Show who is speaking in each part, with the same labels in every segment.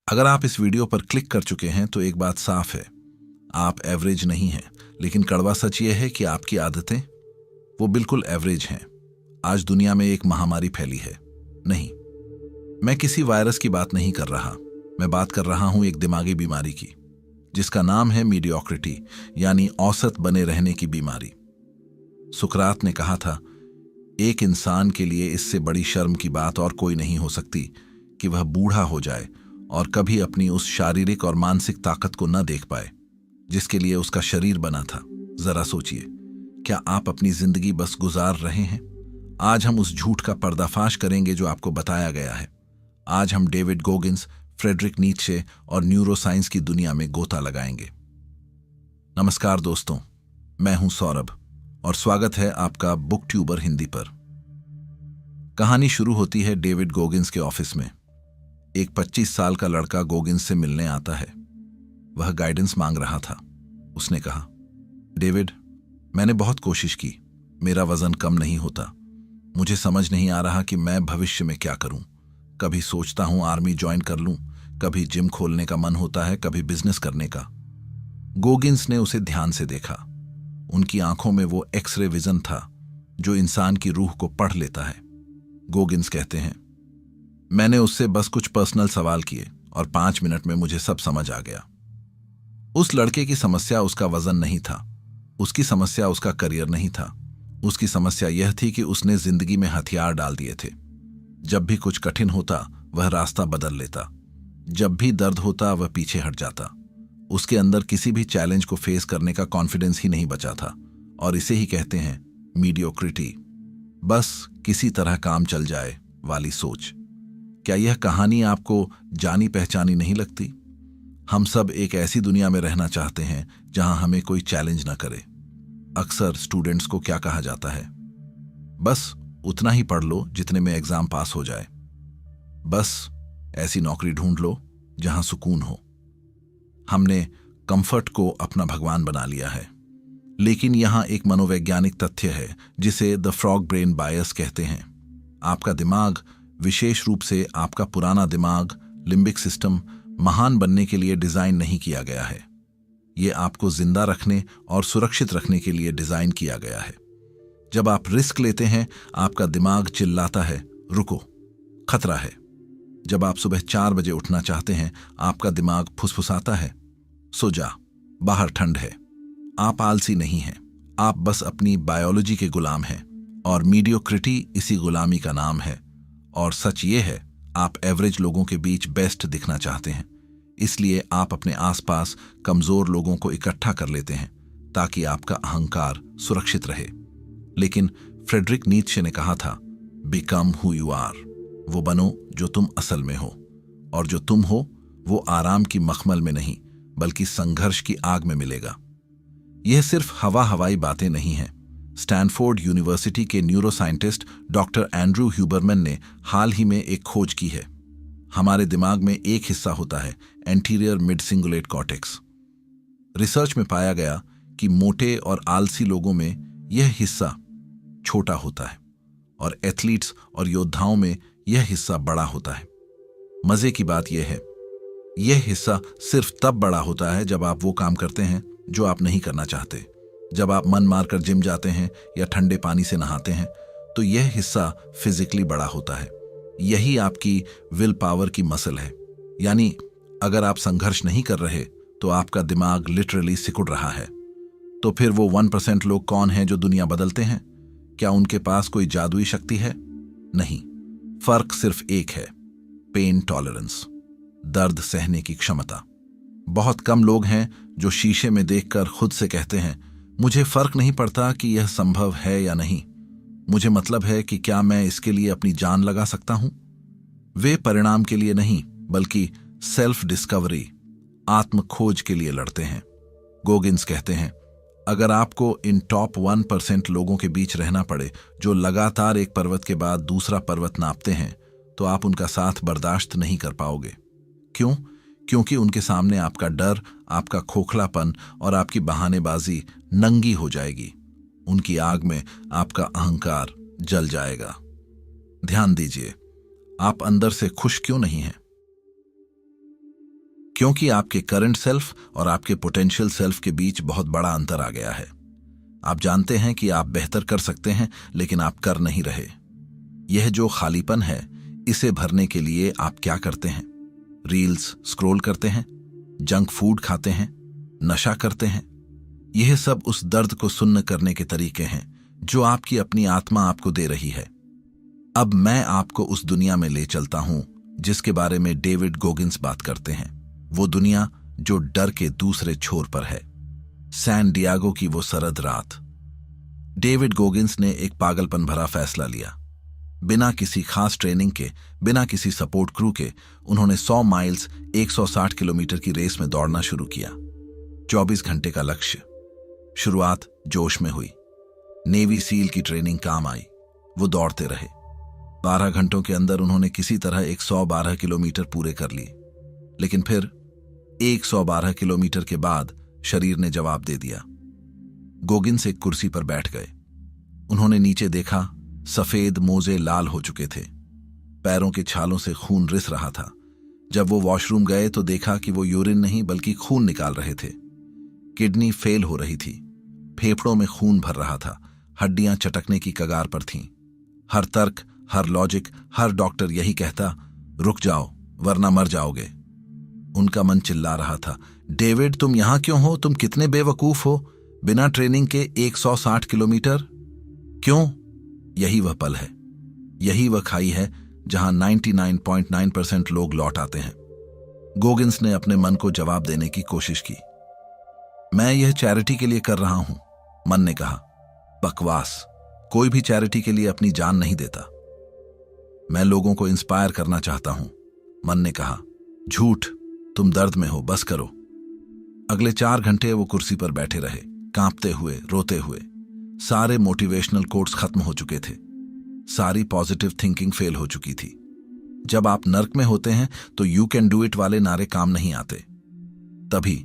Speaker 1: अगर आप इस वीडियो पर क्लिक कर चुके हैं तो एक बात साफ है, आप एवरेज नहीं हैं। लेकिन कड़वा सच यह है कि आपकी आदतें वो बिल्कुल एवरेज हैं। आज दुनिया में एक महामारी फैली है। नहीं, मैं किसी वायरस की बात नहीं कर रहा। मैं बात कर रहा हूं एक दिमागी बीमारी की, जिसका नाम है मीडियोक्रिटी, यानी औसत बने रहने की बीमारी। सुकरात ने कहा था, एक इंसान के लिए इससे बड़ी शर्म की बात और कोई नहीं हो सकती कि वह बूढ़ा हो जाए और कभी अपनी उस शारीरिक और मानसिक ताकत को न देख पाए जिसके लिए उसका शरीर बना था। जरा सोचिए, क्या आप अपनी जिंदगी बस गुजार रहे हैं? आज हम उस झूठ का पर्दाफाश करेंगे जो आपको बताया गया है। आज हम डेविड गोगिंस, फ्रेडरिक नीत्शे और न्यूरोसाइंस की दुनिया में गोता लगाएंगे। नमस्कार दोस्तों, मैं हूं सौरभ और स्वागत है आपका बुक ट्यूबर हिंदी पर। कहानी शुरू होती है डेविड गोगिंस के ऑफिस में। एक 25 साल का लड़का गोगिंस से मिलने आता है। वह गाइडेंस मांग रहा था। उसने कहा, डेविड, मैंने बहुत कोशिश की, मेरा वजन कम नहीं होता। मुझे समझ नहीं आ रहा कि मैं भविष्य में क्या करूं। कभी सोचता हूं आर्मी ज्वाइन कर लूं, कभी जिम खोलने का मन होता है, कभी बिजनेस करने का। गोगिंस ने उसे ध्यान से देखा। उनकी आंखों में वो एक्सरे विजन था जो इंसान की रूह को पढ़ लेता है। गोगिंस कहते हैं, मैंने उससे बस कुछ पर्सनल सवाल किए और 5 मिनट में मुझे सब समझ आ गया। उस लड़के की समस्या उसका वजन नहीं था, उसकी समस्या उसका करियर नहीं था। उसकी समस्या यह थी कि उसने जिंदगी में हथियार डाल दिए थे। जब भी कुछ कठिन होता वह रास्ता बदल लेता, जब भी दर्द होता वह पीछे हट जाता। उसके अंदर किसी भी चैलेंज को फेस करने का कॉन्फिडेंस ही नहीं बचा था। और इसे ही कहते हैं मीडियोक्रिटी, बस किसी तरह काम चल जाए वाली सोच। क्या यह कहानी आपको जानी पहचानी नहीं लगती? हम सब एक ऐसी दुनिया में रहना चाहते हैं जहां हमें कोई चैलेंज न करे। अक्सर स्टूडेंट्स को क्या कहा जाता है, बस उतना ही पढ़ लो जितने में एग्जाम पास हो जाए, बस ऐसी नौकरी ढूंढ लो जहां सुकून हो। हमने कंफर्ट को अपना भगवान बना लिया है। लेकिन यहां एक मनोवैज्ञानिक तथ्य है जिसे द फ्रॉग ब्रेन बायस कहते हैं। आपका दिमाग, विशेष रूप से आपका पुराना दिमाग, लिम्बिक सिस्टम, महान बनने के लिए डिजाइन नहीं किया गया है। यह आपको जिंदा रखने और सुरक्षित रखने के लिए डिजाइन किया गया है। जब आप रिस्क लेते हैं, आपका दिमाग चिल्लाता है, रुको, खतरा है। जब आप सुबह 4 बजे उठना चाहते हैं, आपका दिमाग फुसफुसाता है, सो जा, बाहर ठंड है। आप आलसी नहीं हैं, आप बस अपनी बायोलॉजी के गुलाम हैं। और मीडियोक्रिटी इसी गुलामी का नाम है। और सच ये है, आप एवरेज लोगों के बीच बेस्ट दिखना चाहते हैं, इसलिए आप अपने आसपास कमजोर लोगों को इकट्ठा कर लेते हैं ताकि आपका अहंकार सुरक्षित रहे। लेकिन फ्रेडरिक नीत्शे ने कहा था, बिकम हु यू आर, वो बनो जो तुम असल में हो। और जो तुम हो वो आराम की मखमल में नहीं बल्कि संघर्ष की आग में मिलेगा। यह सिर्फ हवाई बातें नहीं हैं। स्टैनफोर्ड यूनिवर्सिटी के न्यूरोसाइंटिस्ट डॉक्टर एंड्रू ह्यूबरमैन ने हाल ही में एक खोज की है। हमारे दिमाग में एक हिस्सा होता है, anterior mid cingulate cortex. Research में पाया गया कि मोटे और आलसी लोगों में यह हिस्सा छोटा होता है और एथलीट्स और योद्धाओं में यह हिस्सा बड़ा होता है। मजे की बात यह है, यह हिस्सा सिर्फ तब बड़ा होता है जब आप वो काम करते हैं जो आप नहीं करना चाहते। जब आप मन मारकर जिम जाते हैं या ठंडे पानी से नहाते हैं तो यह हिस्सा फिजिकली बड़ा होता है। यही आपकी विल पावर की मसल है। यानी अगर आप संघर्ष नहीं कर रहे तो आपका दिमाग लिटरली सिकुड़ रहा है। तो फिर वो 1% लोग कौन हैं जो दुनिया बदलते हैं? क्या उनके पास कोई जादुई शक्ति है? नहीं, फर्क सिर्फ एक है, पेन टॉलरेंस, दर्द सहने की क्षमता। बहुत कम लोग हैं जो शीशे में देखकर खुद से कहते हैं, मुझे फर्क नहीं पड़ता कि यह संभव है या नहीं, मुझे मतलब है कि क्या मैं इसके लिए अपनी जान लगा सकता हूं। वे परिणाम के लिए नहीं बल्कि सेल्फ डिस्कवरी, आत्म खोज के लिए लड़ते हैं। गोगिंस कहते हैं, अगर आपको इन टॉप 1% लोगों के बीच रहना पड़े जो लगातार एक पर्वत के बाद दूसरा पर्वत नापते हैं, तो आप उनका साथ बर्दाश्त नहीं कर पाओगे। क्यों? क्योंकि उनके सामने आपका डर, आपका खोखलापन और आपकी बहानेबाजी नंगी हो जाएगी। उनकी आग में आपका अहंकार जल जाएगा। ध्यान दीजिए, आप अंदर से खुश क्यों नहीं हैं? क्योंकि आपके करंट सेल्फ और आपके पोटेंशियल सेल्फ के बीच बहुत बड़ा अंतर आ गया है। आप जानते हैं कि आप बेहतर कर सकते हैं, लेकिन आप कर नहीं रहे। यह जो खालीपन है, इसे भरने के लिए आप क्या करते हैं? रील्स स्क्रॉल करते हैं, जंक फूड खाते हैं, नशा करते हैं। यह सब उस दर्द को सुन्न करने के तरीके हैं जो आपकी अपनी आत्मा आपको दे रही है। अब मैं आपको उस दुनिया में ले चलता हूं जिसके बारे में डेविड गोगिंस बात करते हैं। वो दुनिया जो डर के दूसरे छोर पर है, सैन डियागो की वो सरद रात। डेविड गोगिंस ने एक पागलपन भरा फैसला लिया। बिना किसी खास ट्रेनिंग के, बिना किसी सपोर्ट क्रू के, उन्होंने 100 माइल्स 160 किलोमीटर की रेस में दौड़ना शुरू किया। 24 घंटे का लक्ष्य। शुरुआत जोश में हुई। नेवी सील की ट्रेनिंग काम आई। वो दौड़ते रहे। 12 घंटों के अंदर उन्होंने किसी तरह 112 किलोमीटर पूरे कर लिए। लेकिन फिर 112 किलोमीटर के बाद शरीर ने जवाब दे दिया। गोगिंस एक कुर्सी पर बैठ गए। उन्होंने नीचे देखा। सफेद मोजे लाल हो चुके थे। पैरों के छालों से खून रिस रहा था। जब वो वॉशरूम गए तो देखा कि वो यूरिन नहीं बल्कि खून निकाल रहे थे। किडनी फेल हो रही थी। फेफड़ों में खून भर रहा था। हड्डियां चटकने की कगार पर थीं। हर तर्क, हर लॉजिक, हर डॉक्टर यही कहता, रुक जाओ वरना मर जाओगे। उनका मन चिल्ला रहा था, डेविड तुम यहां क्यों हो? तुम कितने बेवकूफ हो। बिना ट्रेनिंग के 160 किलोमीटर क्यों? यही वह पल है, यही वह खाई है जहां 99.9% लोग लौट आते हैं। गोगिंस ने अपने मन को जवाब देने की कोशिश की। मैं यह चैरिटी के लिए कर रहा हूं, मन ने कहा। बकवास, कोई भी चैरिटी के लिए अपनी जान नहीं देता। मैं लोगों को इंस्पायर करना चाहता हूं, मन ने कहा। झूठ, तुम दर्द में हो, बस करो। अगले 4 घंटे वो कुर्सी पर बैठे रहे, कांपते हुए, रोते हुए। सारे मोटिवेशनल कोट्स खत्म हो चुके थे। सारी पॉजिटिव थिंकिंग फेल हो चुकी थी। जब आप नर्क में होते हैं तो यू कैन डू इट वाले नारे काम नहीं आते। तभी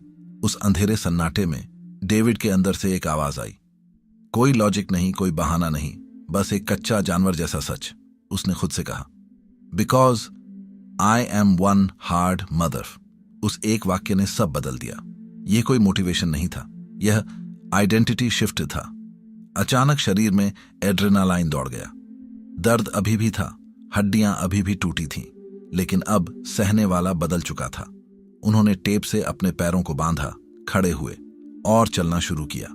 Speaker 1: उस अंधेरे सन्नाटे में डेविड के अंदर से एक आवाज आई। कोई लॉजिक नहीं, कोई बहाना नहीं, बस एक कच्चा जानवर जैसा सच। उसने खुद से कहा, because I am one hard mother. उस एक वाक्य ने सब बदल दिया। यह कोई मोटिवेशन नहीं था, यह आइडेंटिटी शिफ्ट था। अचानक शरीर में एड्रेनालाइन दौड़ गया। दर्द अभी भी था, हड्डियां अभी भी टूटी थीं, लेकिन अब सहने वाला बदल चुका था। उन्होंने टेप से अपने पैरों को बांधा, खड़े हुए और चलना शुरू किया।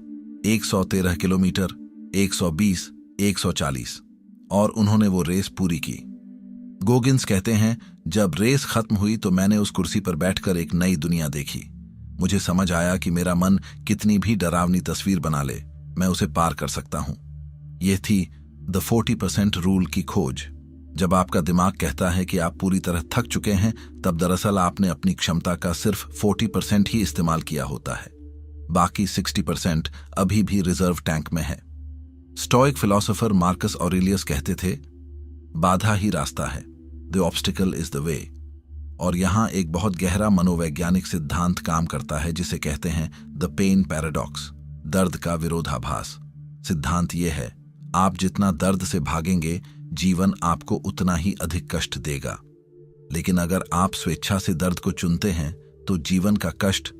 Speaker 1: 113 किलोमीटर, 120, 140 और उन्होंने वो रेस पूरी की। गोगिंस कहते हैं, जब रेस खत्म हुई तो मैंने उस कुर्सी पर बैठकर एक नई दुनिया देखी। मुझे समझ आया कि मेरा मन कितनी भी डरावनी तस्वीर बना ले, मैं उसे पार कर सकता हूं। यह थी द 40% रूल की खोज। जब आपका दिमाग कहता है कि आप पूरी तरह थक चुके हैं, तब दरअसल आपने अपनी क्षमता का सिर्फ 40% ही इस्तेमाल किया होता है। बाकी 60% अभी भी रिजर्व टैंक में है। स्टोइक फिलोसोफर मार्कस ऑरेलियस कहते थे, बाधा ही रास्ता है, the obstacle is the way. और यहां एक बहुत गहरा मनोवैज्ञानिक सिद्धांत काम करता है जिसे कहते हैं द पेन पैराडॉक्स, दर्द का विरोधाभास। सिद्धांत यह है, आप जितना दर्द से भागेंगे, जीवन आपको उतना ही अधिक कष्ट देगा। लेकिन अगर आप स्वेच्छा से दर्द को चुनते हैं तो जीवन का कष्ट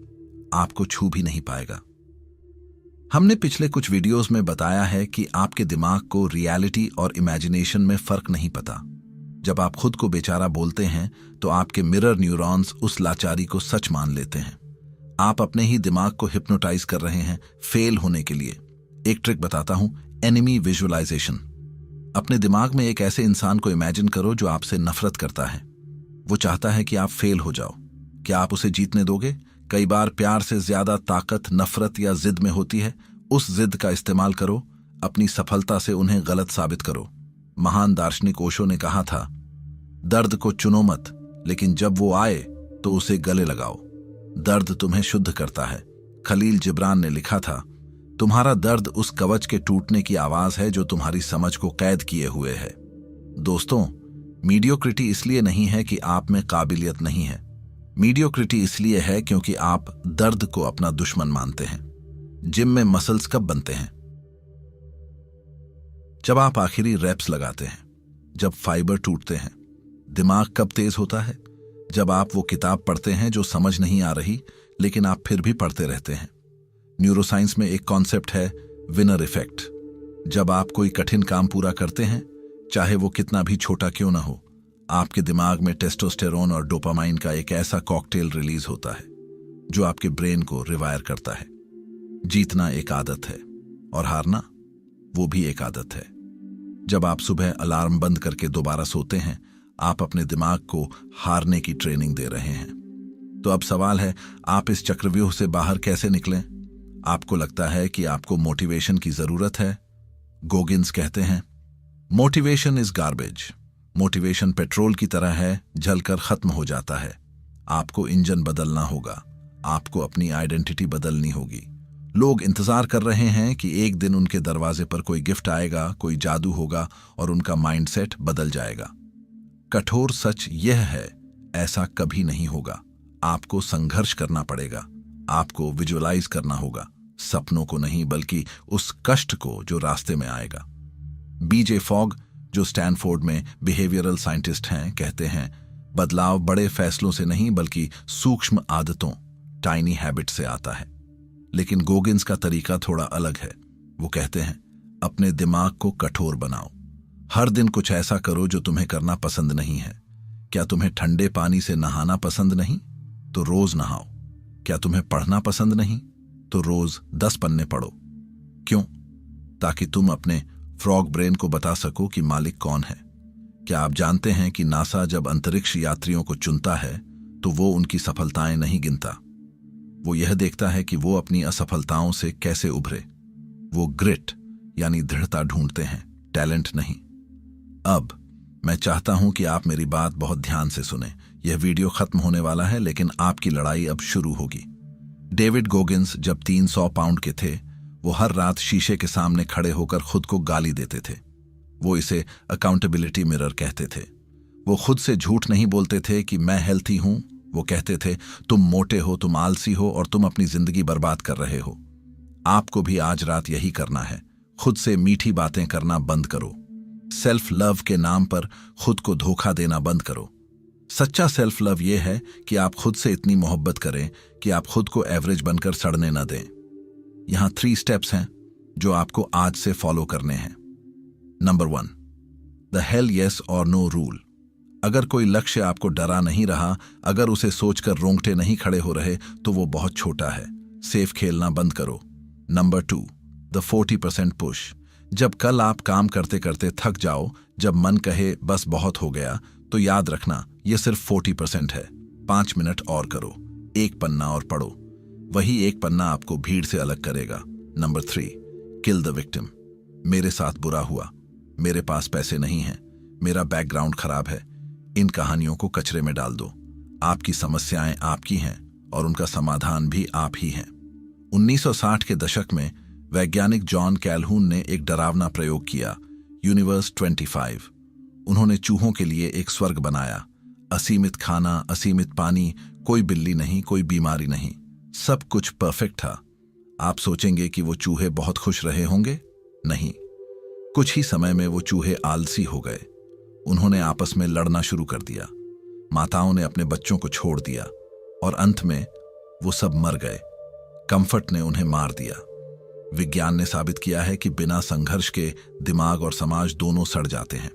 Speaker 1: आपको छू भी नहीं पाएगा। हमने पिछले कुछ वीडियोस में बताया है कि आपके दिमाग को रियलिटी और इमेजिनेशन में फर्क नहीं पता। जब आप खुद को बेचारा बोलते हैं तो आपके मिरर न्यूरॉन्स उस लाचारी को सच मान लेते हैं। आप अपने ही दिमाग को हिप्नोटाइज कर रहे हैं फेल होने के लिए। एक ट्रिक बताता हूं, एनिमी विजुअलाइजेशन। अपने दिमाग में एक ऐसे इंसान को इमेजिन करो जो आपसे नफरत करता है। वो चाहता है कि आप फेल हो जाओ। क्या आप उसे जीतने दोगे? कई बार प्यार से ज्यादा ताकत नफरत या जिद में होती है। उस जिद का इस्तेमाल करो, अपनी सफलता से उन्हें गलत साबित करो। महान दार्शनिक ओशो ने कहा था, दर्द को चुनो मत, लेकिन जब वो आए तो उसे गले लगाओ। दर्द तुम्हें शुद्ध करता है। खलील जिब्रान ने लिखा था, तुम्हारा दर्द उस कवच के टूटने की आवाज है जो तुम्हारी समझ को कैद किए हुए है। दोस्तों, मीडियोक्रिटी इसलिए नहीं है कि आप में काबिलियत नहीं है। मीडियोक्रिटी इसलिए है क्योंकि आप दर्द को अपना दुश्मन मानते हैं। जिम में मसल्स कब बनते हैं? जब आप आखिरी रैप्स लगाते हैं, जब फाइबर टूटते हैं। दिमाग कब तेज होता है? जब आप वो किताब पढ़ते हैं जो समझ नहीं आ रही लेकिन आप फिर भी पढ़ते रहते हैं। न्यूरोसाइंस में एक कॉन्सेप्ट है विनर इफेक्ट। जब आप कोई कठिन काम पूरा करते हैं, चाहे वो कितना भी छोटा क्यों ना हो, आपके दिमाग में टेस्टोस्टेरोन और डोपामाइन का एक ऐसा कॉकटेल रिलीज होता है जो आपके ब्रेन को रिवायर करता है। जीतना एक आदत है और हारना वो भी एक आदत है। जब आप सुबह अलार्म बंद करके दोबारा सोते हैं, आप अपने दिमाग को हारने की ट्रेनिंग दे रहे हैं। तो अब सवाल है, आप इस चक्रव्यूह से बाहर कैसे निकलें? आपको लगता है कि आपको मोटिवेशन की जरूरत है? गोगिन्स कहते हैं, motivation is garbage. Motivation petrol की तरह है, जलकर खत्म हो जाता है। आपको इंजन बदलना होगा, आपको अपनी आइडेंटिटी बदलनी होगी। लोग इंतजार कर रहे हैं कि एक दिन उनके दरवाजे पर कोई गिफ्ट आएगा, कोई जादू होगा और उनका माइंडसेट बदल जाएगा। कठोर सच यह है, ऐसा कभी नहीं होगा। आपको संघर्ष करना पड़ेगा, आपको विजुअलाइज करना होगा, सपनों को नहीं बल्कि उस कष्ट को जो रास्ते में आएगा। बीजे फॉग, जो स्टैनफोर्ड में बिहेवियरल साइंटिस्ट हैं, कहते हैं, बदलाव बड़े फैसलों से नहीं बल्कि सूक्ष्म आदतों, टाइनी हैबिट से आता है। लेकिन गोगिन्स का तरीका थोड़ा अलग है। वो कहते हैं, अपने दिमाग को कठोर बनाओ। हर दिन कुछ ऐसा करो जो तुम्हें करना पसंद नहीं है। क्या तुम्हें ठंडे पानी से नहाना पसंद नहीं? तो रोज नहाओ। क्या तुम्हें पढ़ना पसंद नहीं? तो रोज 10 पन्ने पढ़ो। क्यों? ताकि तुम अपने फ्रॉग ब्रेन को बता सको कि मालिक कौन है। क्या आप जानते हैं कि नासा जब अंतरिक्ष यात्रियों को चुनता है तो वो उनकी सफलताएं नहीं गिनता, वो यह देखता है कि वो अपनी असफलताओं से कैसे उभरे। वो ग्रिट यानी दृढ़ता ढूंढते हैं, टैलेंट नहीं। अब मैं चाहता हूं कि आप मेरी बात बहुत ध्यान से सुने। यह वीडियो खत्म होने वाला है लेकिन आपकी लड़ाई अब शुरू होगी। डेविड गोगिन्स जब 300 पाउंड के थे, वो हर रात शीशे के सामने खड़े होकर खुद को गाली देते थे। वो इसे अकाउंटेबिलिटी मिरर कहते थे। वो खुद से झूठ नहीं बोलते थे कि मैं हेल्थी हूं। वो कहते थे, तुम मोटे हो, तुम आलसी हो और तुम अपनी जिंदगी बर्बाद कर रहे हो। आपको भी आज रात यही करना है। खुद से मीठी बातें करना बंद करो। सेल्फ लव के नाम पर खुद को धोखा देना बंद करो। सच्चा सेल्फ लव यह है कि आप खुद से इतनी मोहब्बत करें कि आप खुद को एवरेज बनकर सड़ने न दें। यहां 3 स्टेप्स हैं जो आपको आज से फॉलो करने हैं। नंबर 1, द हेल येस और नो रूल। अगर कोई लक्ष्य आपको डरा नहीं रहा, अगर उसे सोचकर रोंगटे नहीं खड़े हो रहे, तो वो बहुत छोटा है। सेफ खेलना बंद करो। Number 2, the 40% push. जब कल आप काम करते करते थक जाओ, जब मन कहे बस बहुत हो गया, तो याद रखना ये सिर्फ 40% है। 5 मिनट और करो, 1 पन्ना और पढ़ो। वही 1 पन्ना आपको भीड़ से अलग करेगा। Number 3, kill the victim. मेरे साथ बुरा हुआ, मेरे पास पैसे नहीं हैं, मेरा बैकग्राउंड खराब है, इन कहानियों को कचरे में डाल दो। आपकी समस्याएं आपकी हैं और उनका समाधान भी आप ही हैं। 1960 के दशक में वैज्ञानिक जॉन कैल्हून ने एक डरावना प्रयोग किया, यूनिवर्स 25। उन्होंने चूहों के लिए एक स्वर्ग बनाया। असीमित खाना, असीमित पानी, कोई बिल्ली नहीं, कोई बीमारी नहीं, सब कुछ परफेक्ट था। आप सोचेंगे कि वो चूहे बहुत खुश रहे होंगे? नहीं। कुछ ही समय में वो चूहे आलसी हो गए। उन्होंने आपस में लड़ना शुरू कर दिया। माताओं ने अपने बच्चों को छोड़ दिया और अंत में वो सब मर गए। कंफर्ट ने उन्हें मार दिया। विज्ञान ने साबित किया है कि बिना संघर्ष के दिमाग और समाज दोनों सड़ जाते हैं।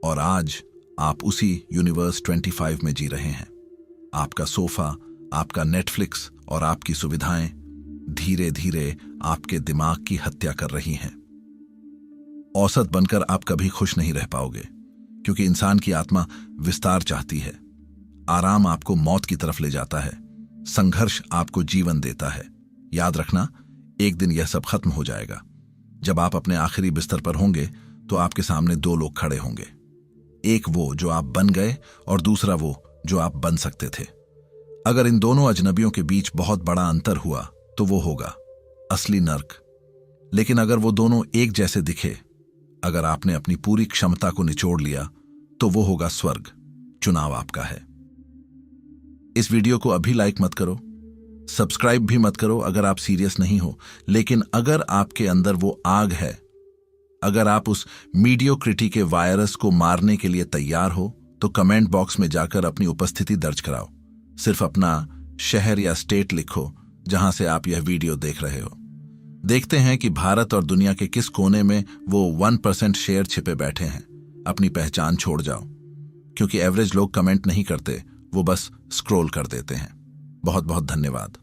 Speaker 1: और आज आप उसी यूनिवर्स 25 में जी रहे हैं। आपका सोफा, आपका नेटफ्लिक्स और आपकी सुविधाएं धीरे धीरे आपके दिमाग की हत्या कर रही हैं। औसत बनकर आप कभी खुश नहीं रह पाओगे, क्योंकि इंसान की आत्मा विस्तार चाहती है। आराम आपको मौत की तरफ ले जाता है, संघर्ष आपको जीवन देता है। याद रखना, एक दिन यह सब खत्म हो जाएगा। जब आप अपने आखिरी बिस्तर पर होंगे तो आपके सामने 2 लोग खड़े होंगे, एक वो जो आप बन गए और दूसरा वो जो आप बन सकते थे। अगर इन दोनों अजनबियों के बीच बहुत बड़ा अंतर हुआ तो वो होगा असली नर्क। लेकिन अगर वो दोनों एक जैसे दिखे, अगर आपने अपनी पूरी क्षमता को निचोड़ लिया, तो वो होगा स्वर्ग। चुनाव आपका है। इस वीडियो को अभी लाइक मत करो, सब्सक्राइब भी मत करो अगर आप सीरियस नहीं हो। लेकिन अगर आपके अंदर वो आग है, अगर आप उस मीडियोक्रिटी के वायरस को मारने के लिए तैयार हो, तो कमेंट बॉक्स में जाकर अपनी उपस्थिति दर्ज कराओ। सिर्फ अपना शहर या स्टेट लिखो जहां से आप यह वीडियो देख रहे हो। देखते हैं कि भारत और दुनिया के किस कोने में वो 1% शेयर छिपे बैठे हैं। अपनी पहचान छोड़ जाओ, क्योंकि एवरेज लोग कमेंट नहीं करते, वो बस स्क्रॉल कर देते हैं। बहुत बहुत धन्यवाद।